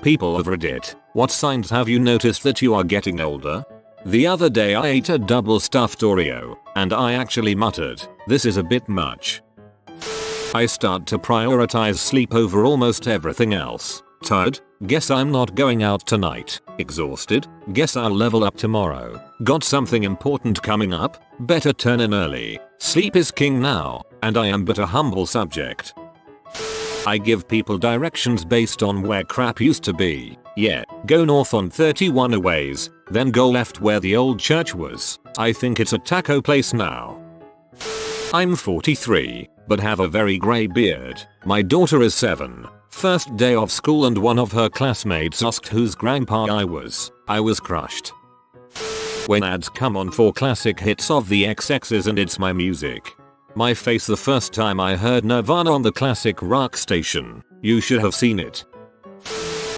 People of Reddit, what signs have you noticed that you are getting older? The other day I ate a double stuffed Oreo, and I actually muttered, this is a bit much. I start to prioritize sleep over almost everything else. Tired? Guess I'm not going out tonight. Exhausted? Guess I'll level up tomorrow. Got something important coming up? Better turn in early. Sleep is king now, and I am but a humble subject. I give people directions based on where crap used to be. Yeah, go north on 31 a ways, then go left where the old church was. I think it's a taco place now. I'm 43, but have a very grey beard. My daughter is 7. First day of school and one of her classmates asked whose grandpa I was. I was crushed. When ads come on for classic hits of the XXs and It's My Music. My face the first time I heard Nirvana on the classic rock station. You should have seen it.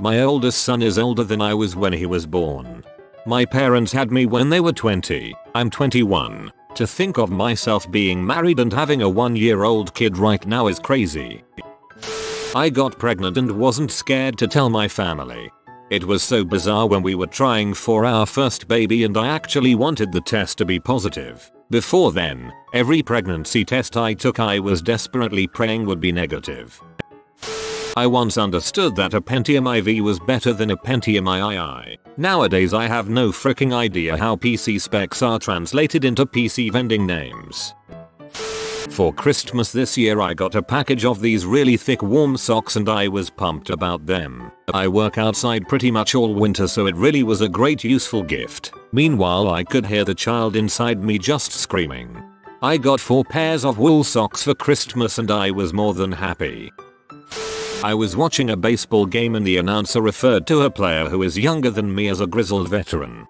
My oldest son is older than I was when he was born. My parents had me when they were 20. I'm 21. To think of myself being married and having a 1-year-old kid right now is crazy. I got pregnant and wasn't scared to tell my family. It was so bizarre when we were trying for our first baby and I actually wanted the test to be positive. Before then, every pregnancy test I took I was desperately praying would be negative. I once understood that a Pentium IV was better than a Pentium II. Nowadays I have no freaking idea how PC specs are translated into PC vending names. For Christmas this year I got a package of these really thick warm socks and I was pumped about them. I work outside pretty much all winter so it really was a great useful gift. Meanwhile I could hear the child inside me just screaming. I got 4 pairs of wool socks for Christmas and I was more than happy. I was watching a baseball game and the announcer referred to a player who is younger than me as a grizzled veteran.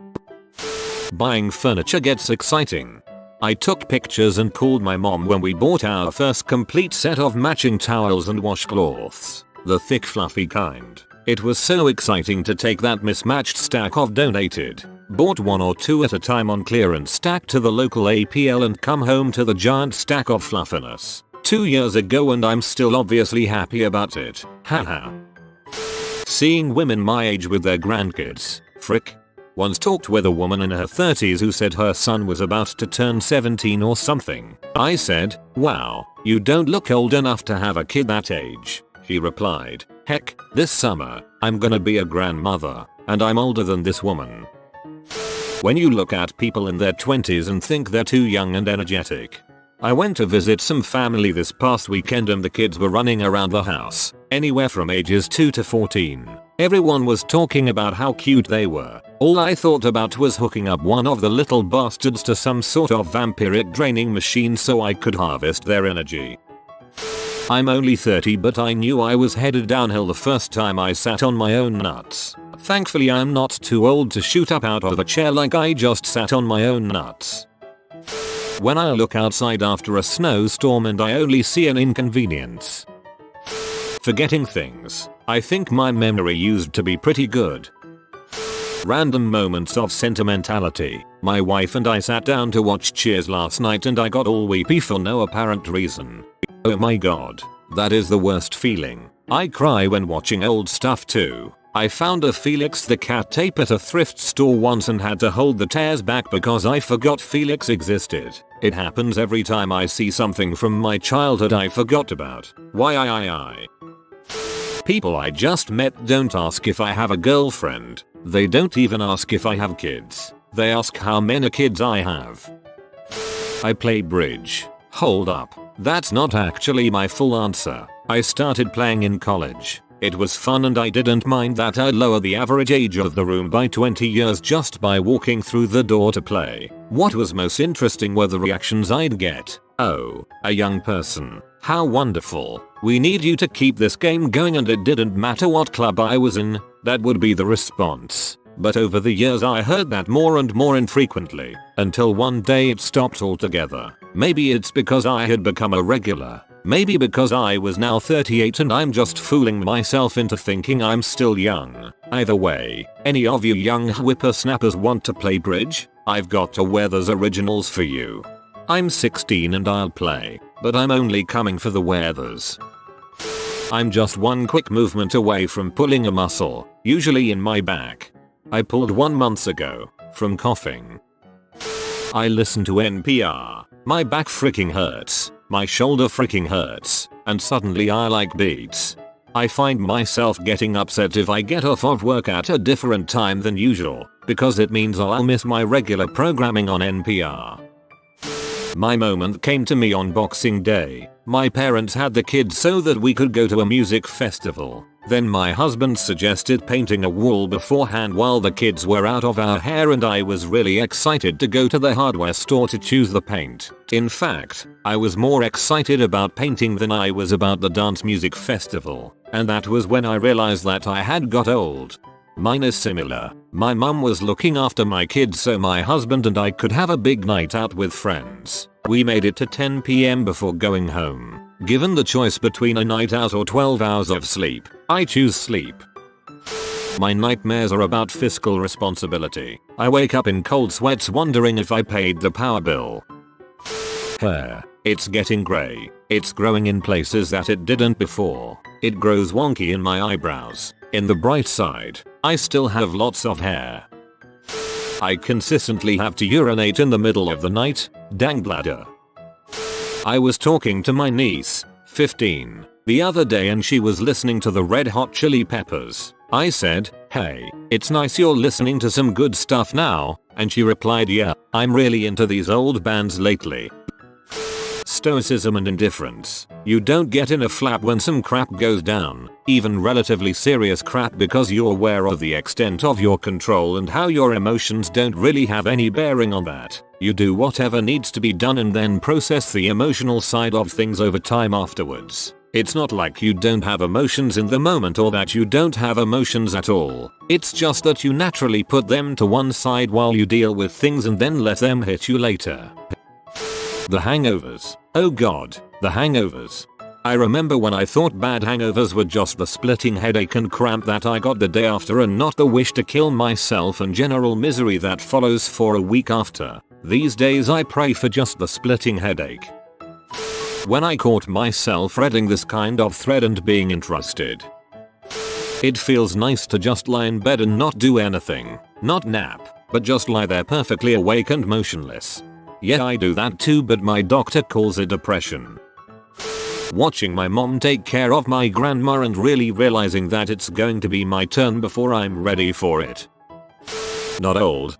Buying furniture gets exciting. I took pictures and called my mom when we bought our first complete set of matching towels and washcloths. The thick fluffy kind. It was so exciting to take that mismatched stack of donated, bought 1 or 2 at a time on clearance stack to the local APL and come home to the giant stack of fluffiness. 2 years ago and I'm still obviously happy about it. Haha. Seeing women my age with their grandkids. Frick. Once talked with a woman in her 30s who said her son was about to turn 17 or something. I said, wow, you don't look old enough to have a kid that age. She replied, heck, this summer, I'm gonna be a grandmother, and I'm older than this woman. When you look at people in their 20s and think they're too young and energetic. I went to visit some family this past weekend and the kids were running around the house, anywhere from ages 2 to 14. Everyone was talking about how cute they were. All I thought about was hooking up one of the little bastards to some sort of vampiric draining machine so I could harvest their energy. I'm only 30 but I knew I was headed downhill the first time I sat on my own nuts. Thankfully I'm not too old to shoot up out of a chair like I just sat on my own nuts. When I look outside after a snowstorm and I only see an inconvenience. Forgetting things. I think my memory used to be pretty good. Random moments of sentimentality. My wife and I sat down to watch Cheers last night and I got all weepy for no apparent reason. Oh my god. That is the worst feeling. I cry when watching old stuff too. I found a Felix the cat tape at a thrift store once and had to hold the tears back because I forgot Felix existed. It happens every time I see something from my childhood I forgot about. Why? People I just met don't ask if I have a girlfriend. They don't even ask if I have kids. They ask how many kids I have. I play bridge. Hold up. That's not actually my full answer. I started playing in college. It was fun and I didn't mind that I'd lower the average age of the room by 20 years just by walking through the door to play. What was most interesting were the reactions I'd get. Oh, a young person. How wonderful. We need you to keep this game going and it didn't matter what club I was in, that would be the response. But over the years I heard that more and more infrequently, until one day it stopped altogether. Maybe it's because I had become a regular. Maybe because I was now 38 and I'm just fooling myself into thinking I'm still young. Either way, any of you young whippersnappers want to play bridge? I've got a Weathers originals for you. I'm 16 and I'll play, but I'm only coming for the Weathers. I'm just one quick movement away from pulling a muscle. usually in my back. I pulled one months ago from coughing. I listen to NPR. My back freaking hurts. My shoulder freaking hurts. And suddenly I like beats. I find myself getting upset if I get off of work at a different time than usual, because it means I'll miss my regular programming on NPR. My moment came to me on Boxing Day. My parents had the kids so that we could go to a music festival. Then my husband suggested painting a wall beforehand while the kids were out of our hair, and I was really excited to go to the hardware store to choose the paint. In fact, I was more excited about painting than I was about the dance music festival. And that was when I realized that I had got old. Mine is similar. My mum was looking after my kids so my husband and I could have a big night out with friends. We made it to 10 PM before going home. Given the choice between a night out or 12 hours of sleep, I choose sleep. My nightmares are about fiscal responsibility. I wake up in cold sweats wondering if I paid the power bill. Hair. It's getting grey. It's growing in places that it didn't before. It grows wonky in my eyebrows. In the bright side, I still have lots of hair. I consistently have to urinate in the middle of the night. Dang bladder. I was talking to my niece, 15, the other day and she was listening to the Red Hot Chili Peppers. I said, "Hey, it's nice you're listening to some good stuff now," and she replied, "Yeah, I'm really into these old bands lately." Stoicism and indifference. You don't get in a flap when some crap goes down, even relatively serious crap, because you're aware of the extent of your control and how your emotions don't really have any bearing on that. You do whatever needs to be done and then process the emotional side of things over time afterwards. It's not like you don't have emotions in the moment or that you don't have emotions at all. It's just that you naturally put them to one side while you deal with things and then let them hit you later. The hangovers. Oh god, the hangovers. I remember when I thought bad hangovers were just the splitting headache and cramp that I got the day after and not the wish to kill myself and general misery that follows for a week after. These days I pray for just the splitting headache. When I caught myself reading this kind of thread and being interested. It feels nice to just lie in bed and not do anything. Not nap, but just lie there perfectly awake and motionless. Yeah, I do that too, but my doctor calls it depression. Watching my mom take care of my grandma and really realizing that it's going to be my turn before I'm ready for it. Not old,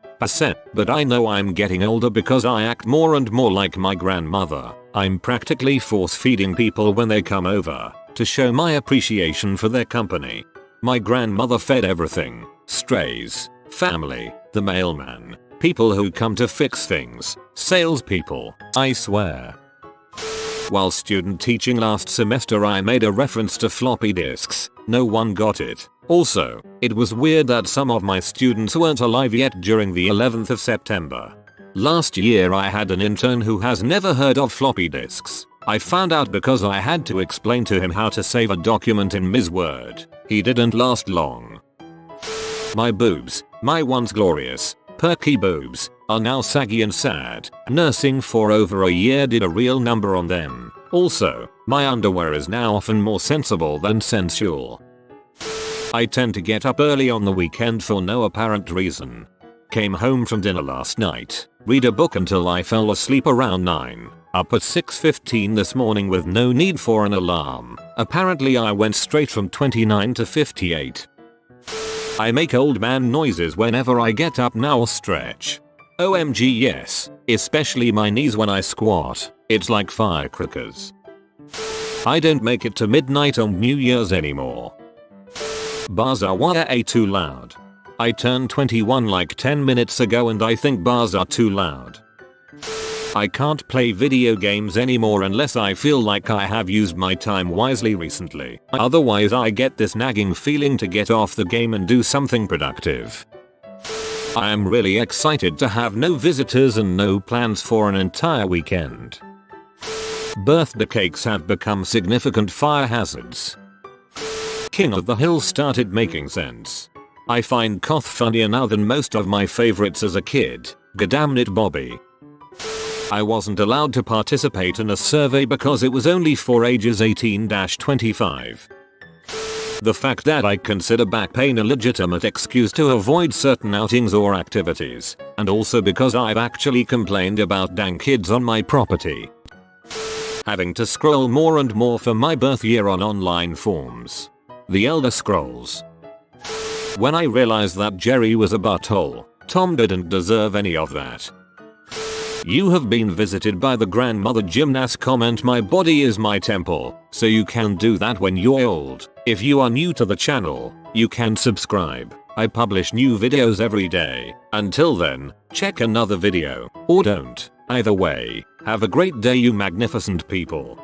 but I know I'm getting older because I act more and more like my grandmother. I'm practically force feeding people when they come over to show my appreciation for their company. My grandmother fed everything: strays, family, the mailman, people who come to fix things, salespeople, I swear. While student teaching last semester I made a reference to floppy disks. No one got it. Also, it was weird that some of my students weren't alive yet during the 11th of September. Last year I had an intern who has never heard of floppy disks. I found out because I had to explain to him how to save a document in Ms. Word. He didn't last long. My boobs, my once glorious, perky boobs, are now saggy and sad. Nursing for over a year did a real number on them. Also, my underwear is now often more sensible than sensual. I tend to get up early on the weekend for no apparent reason. Came home from dinner last night, read a book until I fell asleep around 9. Up at 6:15 this morning with no need for an alarm. Apparently I went straight from 29 to 58. I make old man noises whenever I get up now or stretch. OMG yes, especially my knees when I squat. It's like firecrackers. I don't make it to midnight on New Year's anymore. Bars are way too loud. I turned 21 like 10 minutes ago and I think bars are too loud. I can't play video games anymore unless I feel like I have used my time wisely recently. Otherwise I get this nagging feeling to get off the game and do something productive. I am really excited to have no visitors and no plans for an entire weekend. Birthday cakes have become significant fire hazards. King of the Hill started making sense. I find Koth funnier now than most of my favorites as a kid. Goddammit Bobby. I wasn't allowed to participate in a survey because it was only for ages 18-25. The fact that I consider back pain a legitimate excuse to avoid certain outings or activities, and also because I've actually complained about dang kids on my property. Having to scroll more and more for my birth year on online forums. The Elder Scrolls. When I realized that Jerry was a butthole, Tom didn't deserve any of that. You have been visited by the grandmother gymnast comment, my body is my temple, so you can do that when you're old. If you are new to the channel, you can subscribe. I publish new videos every day. Until then, check another video, or don't. Either way, have a great day you magnificent people.